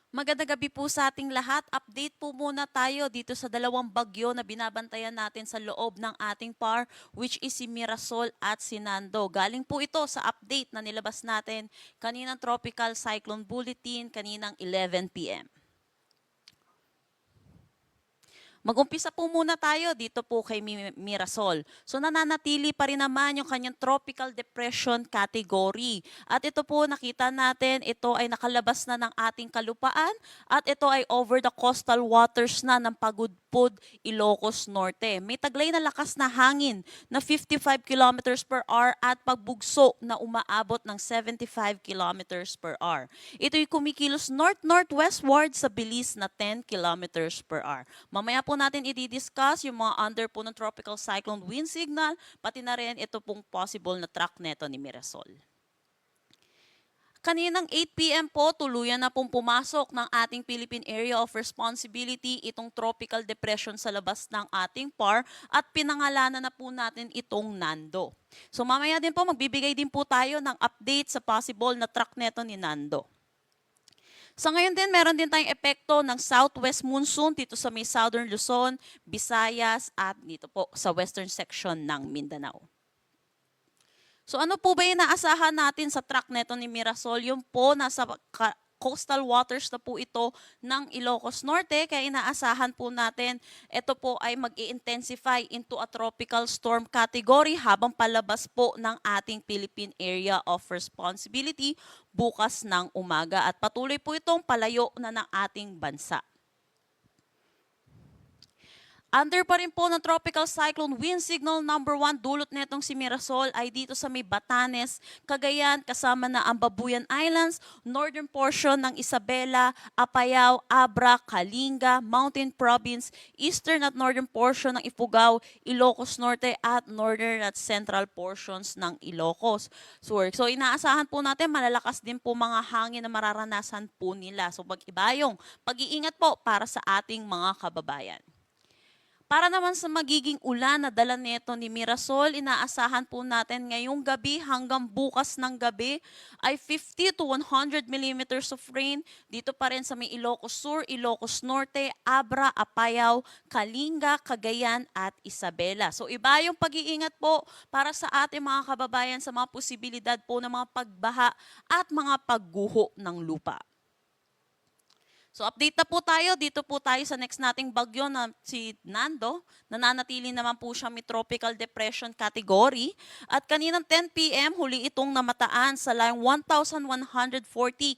Magandang gabi po sa ating lahat. Update po muna tayo dito sa dalawang bagyo na binabantayan natin sa loob ng ating PAR, which is si Mirasol at si Nando. Galing po ito sa update na nilabas natin kaninang Tropical Cyclone Bulletin kaninang 11 p.m. Mag-umpisa po muna tayo dito po kay Mirasol. So nananatili pa rin naman yung kanyang tropical depression category. At ito po nakita natin, ito ay nakalabas na ng ating kalupaan at ito ay over the coastal waters na ng Pagudpud, Ilocos Norte. May taglay na lakas na hangin na 55 kilometers per hour at pagbugso na umaabot ng 75 kilometers per hour. Ito'y kumikilos north-northwestward sa bilis na 10 kilometers per hour. Mamaya po natin i-discuss yung mga under po ng tropical cyclone wind signal, pati na rin ito pong possible na track neto ni Mirasol. Kaninang 8 p.m. po, tuluyan na pong pumasok ng ating Philippine Area of Responsibility itong tropical depression sa labas ng ating PAR at pinangalanan na po natin itong Nando. So mamaya din po, magbibigay din po tayo ng update sa possible na track neto ni Nando. Sa ngayon din, meron din tayong epekto ng southwest monsoon dito sa may southern Luzon, Visayas at dito po sa western section ng Mindanao. So ano po ba yung naasahan natin sa track neto ni Mirasol? Yung po nasa coastal waters na po ito ng Ilocos Norte, kaya inaasahan po natin ito po ay mag-i-intensify into a tropical storm category habang palabas po ng ating Philippine Area of Responsibility bukas ng umaga at patuloy po itong palayo na ng ating bansa. Under pa rin po ng tropical cyclone wind signal number 1 dulot netong si Mirasol ay dito sa may Batanes, Cagayan kasama na ang Babuyan Islands, northern portion ng Isabela, Apayao, Abra, Kalinga, Mountain Province, eastern at northern portion ng Ifugao, Ilocos Norte at northern at central portions ng Ilocos. So inaasahan po natin malalakas din po mga hangin na mararanasan po nila. So mag-ibayong pag-iingat po para sa ating mga kababayan. Para naman sa magiging ulan na dala nito ni Mirasol, inaasahan po natin ngayong gabi hanggang bukas ng gabi ay 50 to 100 millimeters of rain dito pa rin sa may Ilocos Sur, Ilocos Norte, Abra, Apayao, Kalinga, Cagayan at Isabela. So iba yung pag-iingat po para sa ating mga kababayan sa mga posibilidad po ng mga pagbaha at mga pagguho ng lupa. So update na po tayo, dito po tayo sa next nating bagyo na si Nando. Nananatili naman po siya may tropical depression category. At kaninang 10 p.m. huli itong namataan sa layong 1,140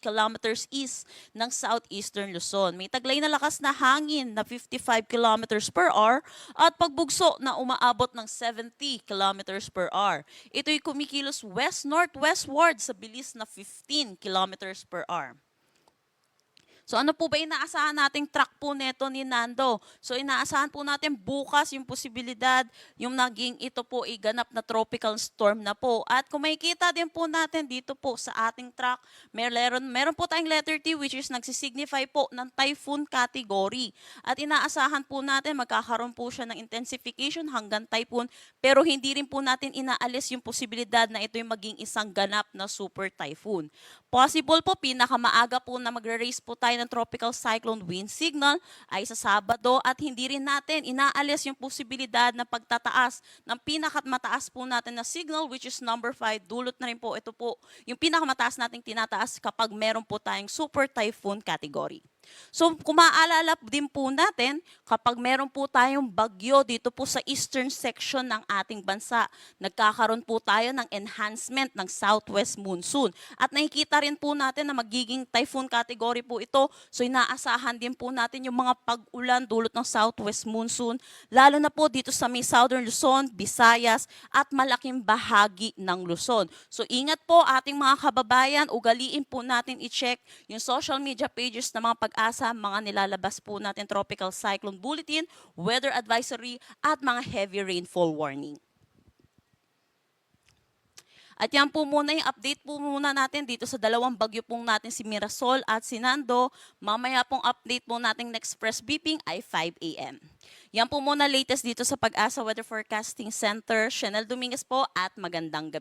kilometers east ng southeastern Luzon. May taglay na lakas na hangin na 55 kilometers per hour at pagbugso na umaabot ng 70 kilometers per hour. Ito'y kumikilos west-northwestward sa bilis na 15 kilometers per hour. So ano po ba inaasahan nating track po neto ni Nando? So inaasahan po natin bukas yung posibilidad, yung naging ito po ganap na tropical storm na po. At kung makikita din po natin dito po sa ating track, meron po tayong letter T which is nagsisignify po ng typhoon category. At inaasahan po natin magkakaroon po siya ng intensification hanggang typhoon pero hindi rin po natin inaalis yung posibilidad na ito yung maging isang ganap na super typhoon. Possible po, pinakamaaga po na magre-raise po tayo ng tropical cyclone wind signal ay sa Sabado at hindi rin natin inaalis yung posibilidad na pagtataas ng pinakamataas po natin na signal which is number 5. Dulot na rin po ito po yung pinakamataas nating tinataas kapag meron po tayong super typhoon category. So kung maaalala din po natin, kapag meron po tayong bagyo dito po sa eastern section ng ating bansa, nagkakaroon po tayo ng enhancement ng southwest monsoon. At nakikita rin po natin na magiging typhoon category po ito. So inaasahan din po natin yung mga pag-ulan dulot ng southwest monsoon, lalo na po dito sa may southern Luzon, Visayas at malaking bahagi ng Luzon. So ingat po ating mga kababayan, ugaliin po natin i-check yung social media pages ng mga pag-asa, mga nilalabas po natin tropical cyclone bulletin, weather advisory at mga heavy rainfall warning. At yan po muna yung update po muna natin dito sa dalawang bagyo pong natin si Mirasol at si Nando. Mamaya pong update po natin next press briefing ay 5 a.m. Yan po muna latest dito sa Pag-asa Weather Forecasting Center. Chanel Dominguez po at magandang gabi.